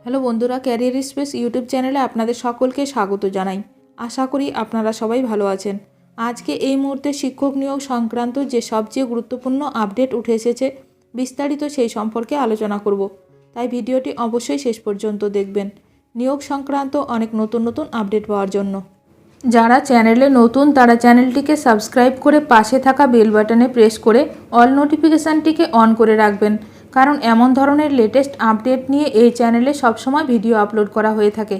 Hello বন্ধুরা, career space YouTube চ্যানেলে আপনাদের সকলকে স্বাগত জানাই। আশা করি আপনারা সবাই ভালো আছেন। আজকে এই মুহূর্তে শিক্ষক নিয়োগ সংক্রান্ত যে সবচেয়ে গুরুত্বপূর্ণ আপডেট উঠে এসেছে, বিস্তারিত সেই সম্পর্কে আলোচনা করব। তাই ভিডিওটি অবশ্যই শেষ পর্যন্ত দেখবেন নিয়োগ সংক্রান্ত অনেক নতুন আপডেট পাওয়ার জন্য। যারা চ্যানেলে নতুন তারা চ্যানেলটিকে সাবস্ক্রাইব করে পাশে থাকা বেল বাটনে প্রেস করে অল নোটিফিকেশানটিকে অন করে রাখবেন, কারণ এমন ধরনের লেটেস্ট আপডেট নিয়ে এই চ্যানেলে সবসময় ভিডিও আপলোড করা হয়ে থাকে।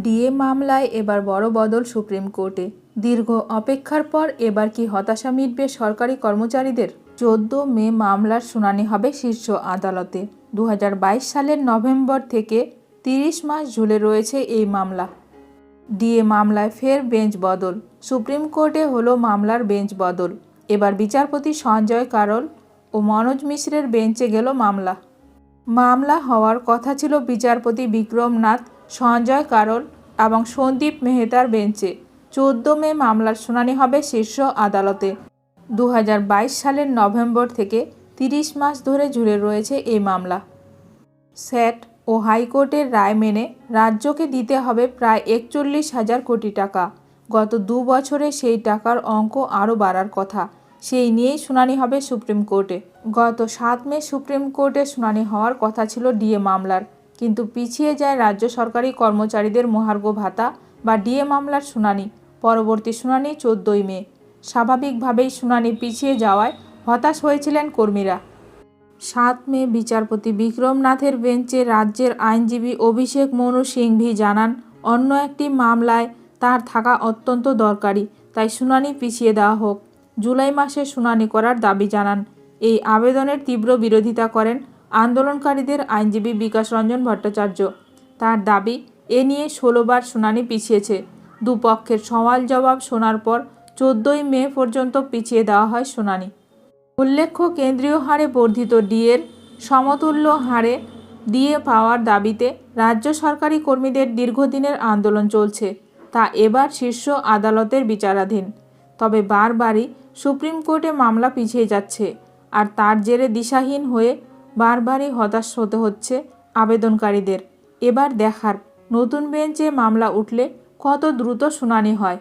ডিএ মামলায় এবার বড় বদল সুপ্রিম কোর্টে। দীর্ঘ অপেক্ষার পর এবার কি হতাশা মিটবে সরকারি কর্মচারীদের? 14 মে মামলার শুনানি হবে শীর্ষ আদালতে। 2022 সালের নভেম্বর থেকে 30 মাস ঝুলে রয়েছে এই মামলা। ডিএ মামলায় ফের বেঞ্চ বদল। সুপ্রিম কোর্টে হলো মামলার বেঞ্চ বদল। এবার বিচারপতি সঞ্জয় কারোল ও মনোজ মিশ্রের বেঞ্চে গেল মামলা হওয়ার কথা ছিল বিচারপতি বিক্রম নাথ, সঞ্জয় কারোল এবং সন্দীপ মেহতার বেঞ্চে। 14 মে মামলার শুনানি হবে শীর্ষ আদালতে। 2022 সালের নভেম্বর থেকে 30 মাস ধরে ঝুলে রয়েছে এই মামলা। স্যাট ও হাইকোর্টের রায় মেনে রাজ্যকে দিতে হবে প্রায় 41,000 কোটি টাকা। গত 2 বছরে সেই টাকার অঙ্ক আরও বাড়ার কথা। সেই নিয়েই শুনানি হবে সুপ্রিম কোর্টে। গত 7 মে সুপ্রিম কোর্টে শুনানি হওয়ার কথা ছিল ডিএ মামলার, কিন্তু পিছিয়ে যায় রাজ্য সরকারি কর্মচারীদের মহার্ঘ ভাতা বা ডিএ মামলার শুনানি। পরবর্তী শুনানি 14 মে। স্বাভাবিকভাবেই শুনানি পিছিয়ে যাওয়ায় হতাশ হয়েছিলেন কর্মীরা। 7 মে বিচারপতি বিক্রম নাথের বেঞ্চে রাজ্যের আইনজীবী অভিষেক মনু সিংভি জানান, অন্য একটি মামলায় তার থাকা অত্যন্ত দরকারি, তাই শুনানি পিছিয়ে দেওয়া হোক। জুলাই মাসে শুনানি করার দাবি জানান। এই আবেদনের তীব্র বিরোধিতা করেন আন্দোলনকারীদের আইনজীবী বিকাশ রঞ্জন ভট্টাচার্য। তার দাবি, এ নিয়ে 16 বার শুনানি পিছিয়েছে। দুপক্ষের সওয়াল জবাব শোনার পর 14 মে পর্যন্ত পিছিয়ে দেওয়া হয় শুনানি। উল্লেখ্য, কেন্দ্রীয় হারে বর্ধিত ডিএর সমতুল্য হারে ডিএ পাওয়ার দাবিতে রাজ্য সরকারি কর্মীদের দীর্ঘদিনের আন্দোলন চলছে, তা এবার শীর্ষ আদালতের বিচারাধীন। তবে বারবারই সুপ্রিম কোর্টে মামলা পিছিয়ে যাচ্ছে, আর তার জেরে দিশাহীন হয়ে বারবারই হতাশ হতে হচ্ছে আবেদনকারীদের। এবার দেখার, নতুন বেঞ্চে মামলা উঠলে কত দ্রুত শুনানি হয়।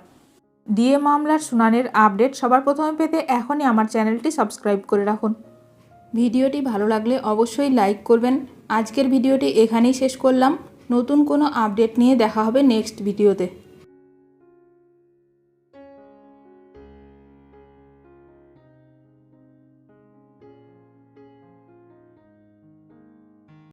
ডিএ মামলার শুনানির আপডেট সবার প্রথমে পেতে এখনই আমার চ্যানেলটি সাবস্ক্রাইব করে রাখুন। ভিডিওটি ভালো লাগলে অবশ্যই লাইক করবেন। আজকের ভিডিওটি এখানেই শেষ করলাম। নতুন কোনো আপডেট নিয়ে দেখা হবে নেক্সট ভিডিওতে।